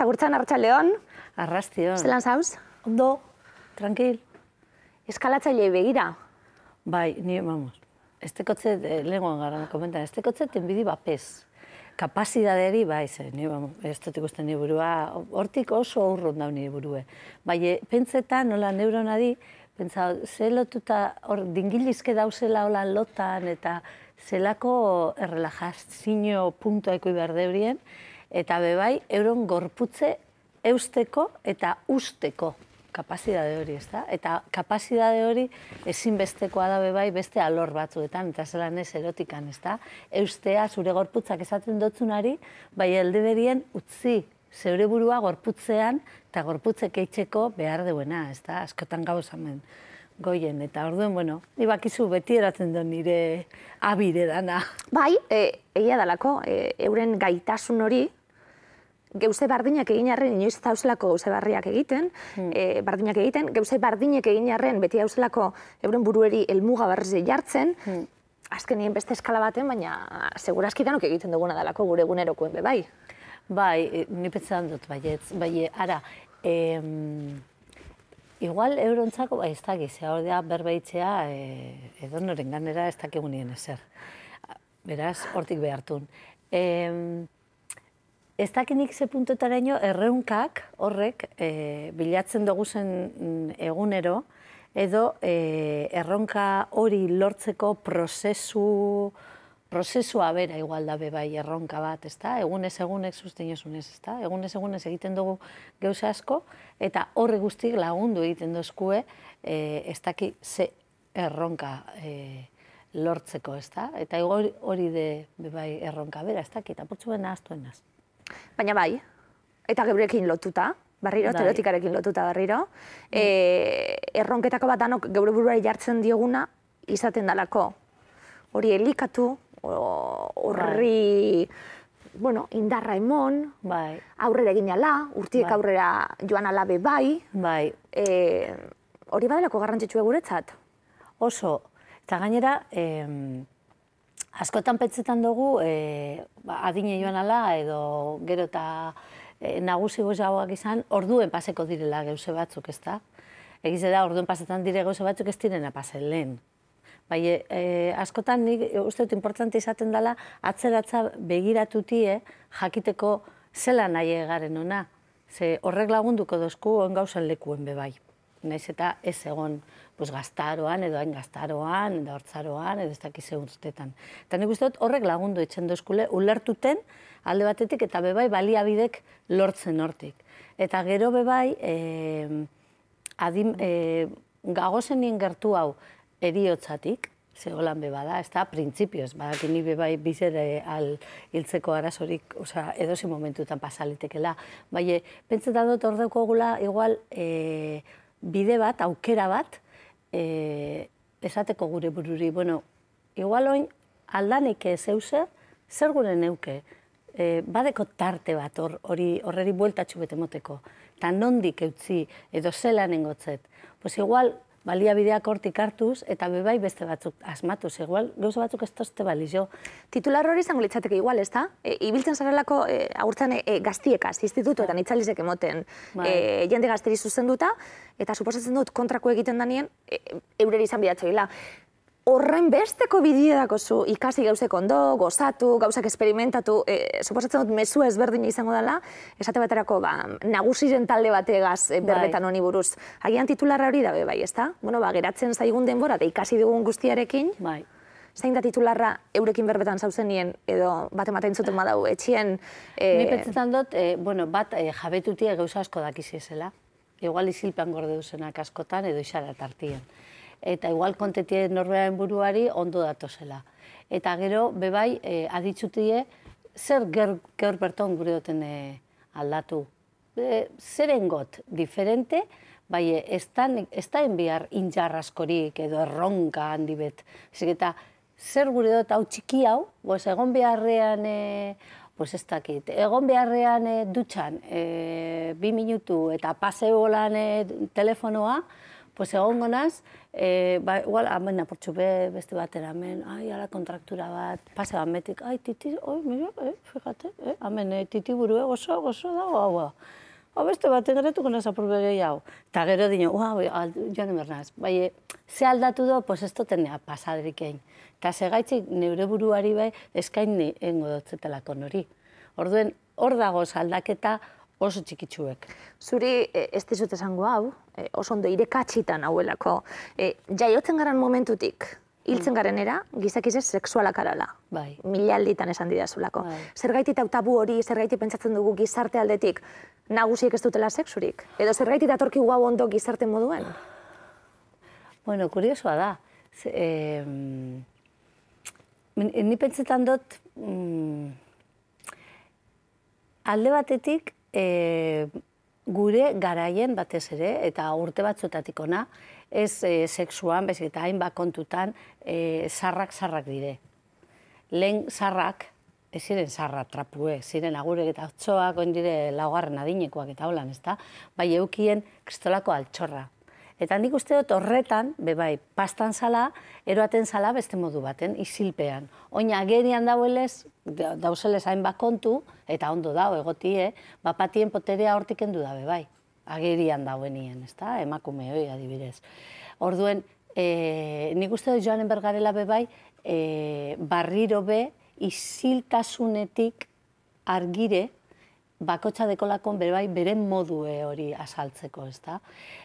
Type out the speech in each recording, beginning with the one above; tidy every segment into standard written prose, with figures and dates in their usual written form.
Agurtzan, arratsaldeon. Arrastion. Zelan zauz? Ondo, tranquil. Eskalatzailei begira. Bai, ni, vamos, estekotze, lehenkoan gara komentan, estekotze tenbidi bapez. Kapasidadeari, bai, ni, vamos, ez dut ikusten ni burua, hortik oso urrun dau nire burue. Bai, pentsetan, nola neuronari, pentsa, ze lotuta, hor, dingilizke dauzela hola lotan, eta zelako errelajazio puntua eko behar deurien, eta bebai, euron gorputze eusteko eta usteko kapazidade hori, ez da? Eta kapazidade hori ezinbestekoa da bebai beste alor batzuetan, eta zelan ez erotikan, ez da? Eustea, zure gorputzak esaten dotzunari, bai elde berien utzi, zeure burua gorputzean eta gorputzek eitzeko behar duena, ez da? Askotan gauzamen goien, eta orduen, bueno, ni bakizu beti eratzen du nire abire dana. Bai, egia dalako, euren gaitasun hori, gauze bardinak egin arren, inoiz eta hauzelako gauze barriak egiten, bardinak egiten, gauze bardinak egin arren, beti hauzelako euren burueri helmuga berriz jartzen, azkenien beste eskala baten, baina segurazki danok egiten duguna dalako gure egunerokoen be bai. Bai, ni pentsan dut baietz, bai, ara, igual eurontzako, bai, ez dakiz, hor da berbaitzea, edo noren ganera ez dakigunien ezer. Beraz, hortik behartun. Ez dakinik ze puntetaraino erreunkak horrek bilatzen duguzen egunero, edo erronka hori lortzeko prozesua bera igual da bebai erronka bat, ez da? Egunez egunek susteniosunez, ez da? Egunez egunez egiten dugu gauza asko, eta horre guztik lagundu egiten dozkue ez daki ze erronka lortzeko, ez da? Eta hori de bebai erronka bera, ez daki, eta portzuen nahaztuenaz. Baina bai, eta geurekin lotuta, barriro, teoretikarekin lotuta barriro, erronketako bat danok geure buruari jartzen dioguna izaten dalako. Hori elikatu, horri indarra emon, aurrera egin ala, urtiek aurrera joan ala be bai. Hori badelako garrantzitsua guretzat? Oso, eta gainera, askotan pentsetan dugu adine joan ala, edo gero eta nagusi gozagoak izan, orduen paseko direla gauze batzuk, ez da? Egize da, orduen pasetan dire gauze batzuk ez direna pasen lehen. Bai, askotan nik uste dut importante izaten dela atzeratza begiratutie jakiteko zela nahi egaren ona. Ze horrek lagunduko dozku on gauzan lekuen bebai. Naiz eta ez egon gaztaroan, edo hain gaztaroan, edo hortzaroan, edo ez dakize urtetan. Eta nik uste dut horrek lagundu etxen dozkule, ulertuten alde batetik eta bebai baliabidek lortzen hortik. Eta gero bebai, gagozenien gertu hau eriotzatik, zegoelan bebada, ez da, printzipioz, badakin ni bebai bizere hiltzeko arazorik, edozi momentutan pasalitekela. Bai, pentsetan dut hor daukagula, igual, bide bat, aukera bat, esateko gure bururi. Bueno, igual oin aldanik zeuzer, zer gure neuke, badeko tarte bat horreri bueltatxu bete moteko, eta nondik eutzi, edo zelan engotzet. Pues igual, baliabideak hortik hartuz, eta bebai beste batzuk asmatuz, igual, gauza batzuk ez tozte balizio. Titular hori izango litzateke igual, ez da? Ibiltzen zarelako, agurtzen gaztiekaz, institutuetan itzalizek emoten, jende gazteri zuzenduta, eta suposatzen dut kontrako egiten danien, eureri izan bidatzeila. Horren besteko bidea zu ikasi gauzek ondo, gozatu, gauzak esperimentatu, suposatzen dut mezu ezberdina izango dela, esate baterako nagusiren talde bategaz berbetan honi buruz. Agian titularra hori dabe bai, ez da? Geratzen zaigun denbora eta ikasi dugun guztiarekin, zein da titularra eurekin berbetan zauzenien, edo bat-ematen zuten badau, etxien... Ni pentsetan dut, bat jabetutia gauza asko dakiziezela. Igual izilpean gorde duzenak askotan, edo isara tartien. Eta igual kontetie norberaren buruari ondo datozela. Eta gero, bebai, aditzutie, zer gaur berton gure duten aldatu. Zeren got, diferente, bai, ez da enbiar injarraskorik edo erronka handi bet. Eta zer gure dut hau txiki hau, egon beharrean, ez dakit, egon beharrean dutxan, 2 minutu eta paseo lan telefonoa, pues egongo naz, igual, hemen apurtxu beste batera, hemen, ala kontraktura bat, pase bat metik, titi, mira, fíjate, hemen, titi buru, gozo dago, hau. Beste baten geretuko naz apurbe gehiago. Eta gero dino, joan emernaz. Bai, ze aldatu do, pues ez dotenea pasadrik egin. Eta segaitzik neure buruari bai eskaini engo dotzetelako nori. Orduen, hor dagoz aldaketa oso txikitsuek. Zuri ez dizut esango hau, oso ondo irekatxitan hauelako. Jaiotzen garan momentutik, hiltzen garenera, gizakizez sexualak arala. Bai. Mila alditan esan didazulako. Zergaitik tabu hori, zergaitik pentsatzen dugu gizarte aldetik, nagusiek ez dutela sexurik? Edo zergaitik datorki hau ondo gizarte moduen? Bueno, kuriosoa da. Ni pentsetan dut, alde batetik, gure garaien batez ere, eta urte batzuetatik ona, ez sexuan, bezik eta hainbat kontutan, sarrak dire. Lehen sarrak, ez ziren sarra trapue, ziren agurek eta otsoak, oin dire laugarren adinekoak eta holan, ezta? Bai eukien kristolako altxorra. Eta nik uste dut horretan, bebai, pastan zala, eroaten zala beste modu baten, isilpean. Oin agerian dauzelez hainbat kontu, eta ondo dau egotie, bapatien poterea hortik endu da, bebai. Agerian dauenien, ezta? Emakume hoi adibidez. Orduen, nik uste dut Joanen Bergarela bebai, barriro be, isiltasunetik argire, bakotxa dekolakon bebai, beren modue hori asaltzeko, ezta?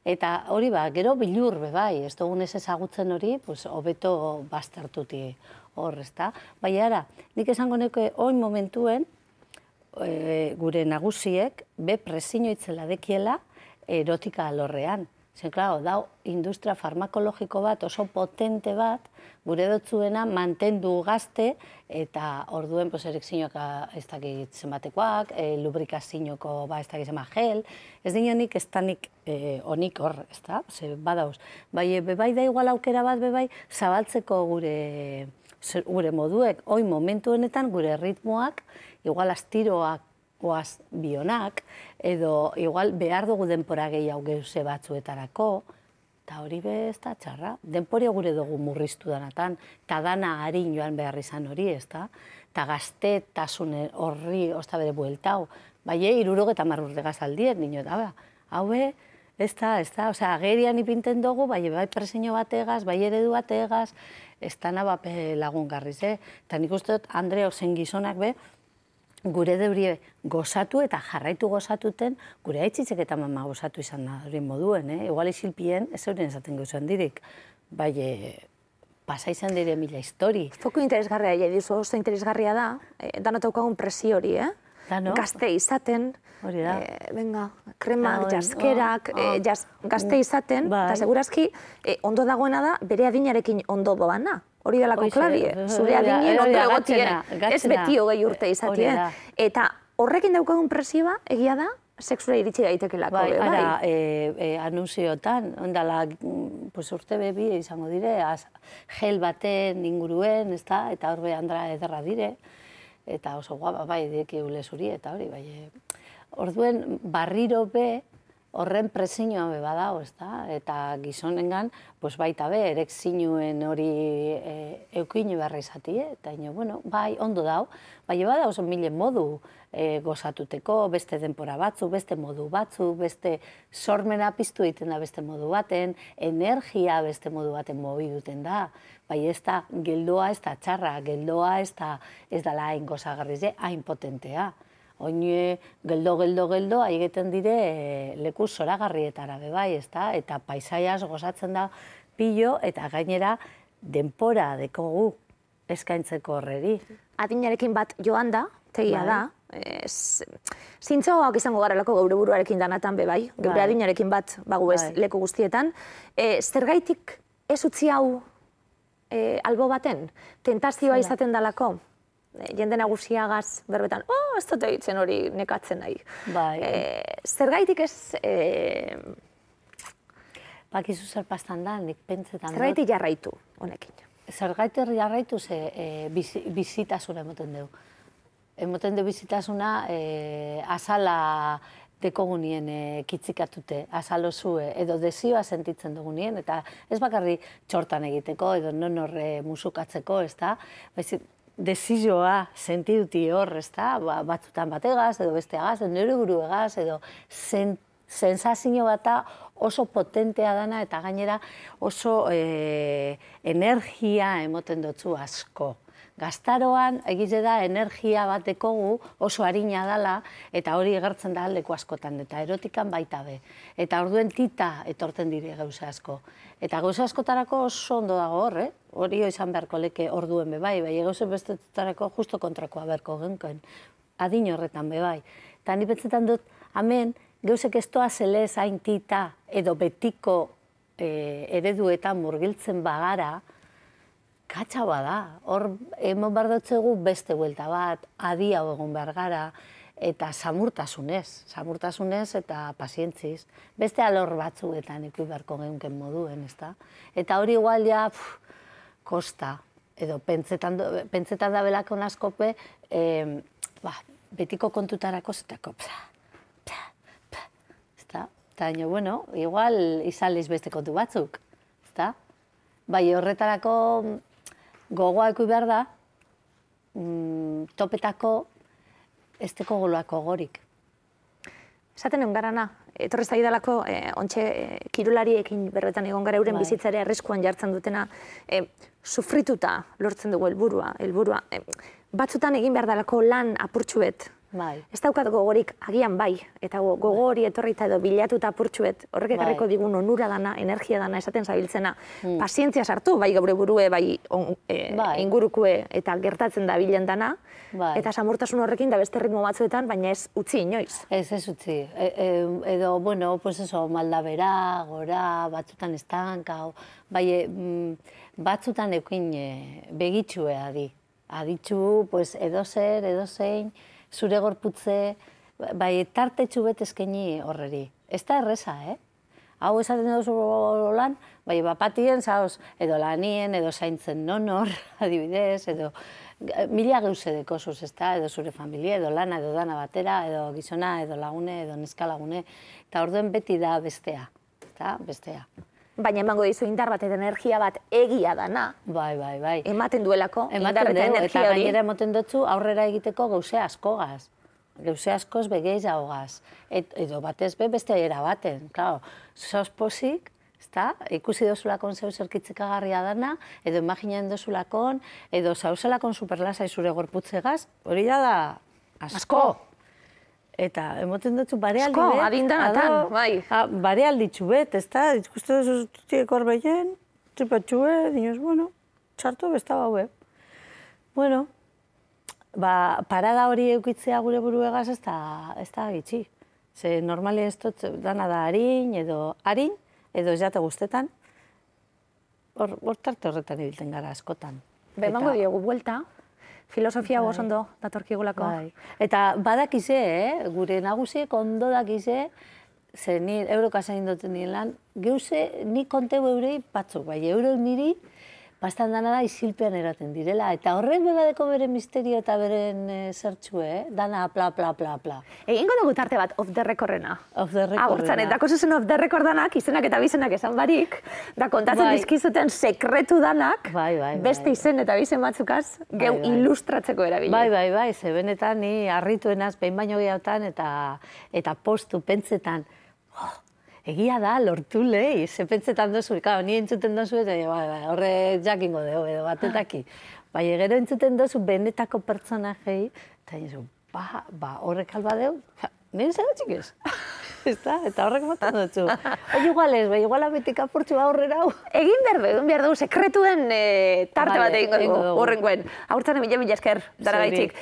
Eta hori gero bilur bebai, ez dugun ez ezagutzen hori, hobeto baztertuti hor, ezta? Baina ara, nik esango neke oin momentuen, gure nagusiek, be presio itzela dekiela erotika alorrean. Zer, klaro, dau industria farmakologiko bat, oso potente bat, gure dotzuena mantendu gazte, eta orduen erekzinoak ez dakit zenbatekoak, lubrikazioako ez dakit zenbat gel, ez dinonik ez danik onik hor, ez da, badauz. Bebai da igual aukera bat, bebai, zabaltzeko gure moduek, oin momentuenetan gure ritmoak, igual astiroak, oaz bionak, edo igual behar dugu denpora gehiago geuse batzuetarako, eta hori be ez da txarra. Denpori gure dugu murriztu danatan, eta dana harin joan behar izan hori, ez da? Eta gaztetasun horri ozta bere bueltau. Bai, 70 urte gazaldiek, nino da, hau ez da, osea, agerian ipinten dugu, bai presio bategaz, bai eredu bategaz, ez dana lagungarriz, Eta nik uste dut, Andreok zen gizonak be, gure deurie gozatu eta jarraitu gozatuten, gure aitzitzek eta mama gozatu izan da hori moduen, Igual izilpien, ez euren esaten gauzen dirik, bai, pasa izan dire mila histori. Foko interesgarria, dizu, oso interesgarria da, danotaukagun presio hori, Gazte izaten, venga, kremak, jaskerak, gazte izaten, eta segurazki ondo dagoena da, bere adinarekin ondo doana. Hori delako klabie, zure adinen ondo egotien, ez beti hogei urte izatien. Eta horrekin daukagun presioa, egia da, sexura iritsi daitekelako, bai? Ara, anunziotan, ondala, urte bebi izango dire, gel baten inguruen, eta horbe handra ederra dire, eta oso guapa, bai, deki ule zuri, eta hori, bai. Orduen, barriro be, horren presioa be badao, eta gizonengan, baita be, erekzinuen hori eukinu beharra izatie, eta ino, bueno, bai, ondo dau, bai, bada oso milen modu gozatuteko, beste denpora batzu, beste modu batzu, beste sormena piztu egiten da beste modu baten, energia beste modu baten mobi duten da, bai, ez da, geldoa ez da txarra, geldoa ez da hain gozagarriz, hain potentea. Oin geldo, egiten dire leku zoragarrietara bebai, eta paisaiaz gozatzen da pilo, eta gainera denpora dekogu eskaintzeko horreri. Adinarekin bat joan da, tegia da, zintzoak izango garelako gaur buruarekin danatan bebai, geure adinarekin bat bagu ez leku guztietan. Zergaitik ez utzi hau albo baten, tentazioa izaten dalako? Jende nagusiagaz berbetan, ez dut egitzen hori nekatzen nahi. Zergaitik ez... Bakizu zer pastan da, nik pentsetan dut. Zergaitik jarraitu honekin. Zergaitik jarraitu ze bizitasuna emoten dugu. Emoten dugu bizitasuna azala dekogunien kitzikatute, azalozue, edo desioa sentitzen dugunien, eta ez bakarri txortan egiteko, edo non horre musukatzeko, ez da? Desioa sentiduti hor, ez da? Batzutan bategaz, edo besteagaz, edo nire buruegaz, edo sensazio bata oso potentea dana, eta gainera oso energia emoten dutzu asko. Gaztaroan egize da energia bat dekogu oso harina dela, eta hori egertzen da leku askotan, eta erotikan baita be. Eta orduen tita etorten dire gauza asko. Eta gauza askotarako oso ondo dago hor, hori izan beharko leke orduen be bai, gauza bestetarako justo kontrakoa beharko genkoen, adin horretan be bai. Eta ni pentsetan dut, hemen, gauzek ez doa zelez hain tita edo betiko ereduetan murgiltzen bagara, katxa bada, hor emon behar dutzegu beste buelta bat, adia egon behar gara, eta samurtasunez eta pazientziz. Beste alor batzuetan iku beharko geunken moduen, ezta? Eta hori igual ja, kosta, edo pentsetan da belako naskope, betiko kontutarako zetako, ezta? Eta bueno, igual izaliz beste kontu batzuk, ezta? Bai, horretarako gogoa eko behar da, topetako ez teko goloako gorik. Esaten egon garana, etorri zaidalako, ontxe kirolariekin berbetan egon gara euren bizitzare arriskuan jartzen dutena, sufrituta lortzen dugu helburua. Batzutan egin behar dalako lan apurtxuet. Ez daukat gogorik agian bai, eta gogo hori etorrita edo bilatuta apurtxuet, horrek ekarriko digun onura dana, energia dana, esaten zabiltzena, pazientzia sartu, bai gaur burue, bai ingurukue eta gertatzen da bilen dana, eta samurtasun horrekin da beste ritmo batzuetan, baina ez utzi inoiz. Ez utzi. Edo, bueno, pues eso, maldabera, gora, batzutan estanka, bai, batzutan eukin begitxue adi. Aditxu, pues edozer, edozein, zure gorputze, bai, tartetxu bet eskaini horreri. Ez da erreza, Hau esaten duzu lan, bai, bapatien, zaoz, edo lanien, edo zaintzen nonor, adibidez, edo mila geuze dekosuz, ez da, edo zure familia, edo lana, edo dana batera, edo gizona, edo lagune, edo neska lagune, eta orduen beti da bestea, eta bestea. Baina emango dizu indar bat eta energia bat egia dana. Bai. Ematen duelako indar eta energia hori. Eta gainera emoten dutzu aurrera egiteko gauze askogaz. Gauze askoz begeiz haugaz. Edo batez be beste era baten. Claro, zauz pozik, ikusi dozulakon zeu zerkitzikagarria dana, edo imaginen dozulakon, edo zauzelakon superlasai zure gorputzegaz, hori da asko. Eta emoten dutzu barealdi bet. Asko, adindanatan, bai. Barealditxu bet, ez da, ikuste duzu zutiek hor behien, tripatxue, dinoz, bueno, txartu besta bau, Bueno, parada hori eukitzea gure buruegaz ez da gitxi. Ze normali ez dut dana da harin, edo ez jate guztetan, hor tarte horretan ibilten gara askotan. Bemango diogu buelta. Filosofia oso ondo datorkigulako. Eta badakize, gure nagusiek ondo dakize, ze ni eurokazain duten nien lan, geuze ni konteu eurei batzuk, bai, euro niri, bastan dana da isilpean eraten direla, eta horrek begadeko bere misterio eta beren zertxue, dana pla. Egingo dugu tarte bat off the recordena. Off the recordena. Hortzan, eta kozuzen off the record danak, izenak eta bizenak esan barik, da kontatzen dizkizuten sekretu danak, beste izen eta bizen batzukaz, geu ilustratzeko erabili. Bai, ze benetan ni harrituenaz behin baino gehiagotan eta postu pentsetan, egia da, lortu lehi, ze pentsetan dozu, ni entzuten dozu, eta horre jakingo dugu, edo batetaki. Baina gero entzuten dozu benetako pertsonajei, eta nizu, horrek alba deu, nire zegatxik ez. Eta horrek motan dutzu. Igual abetik apurtxu aurrera hau. Egin behar dugu, sekretuen tarte bat egingo dugu, horrengoen. Aurtzan mila esker, dara gaitxik.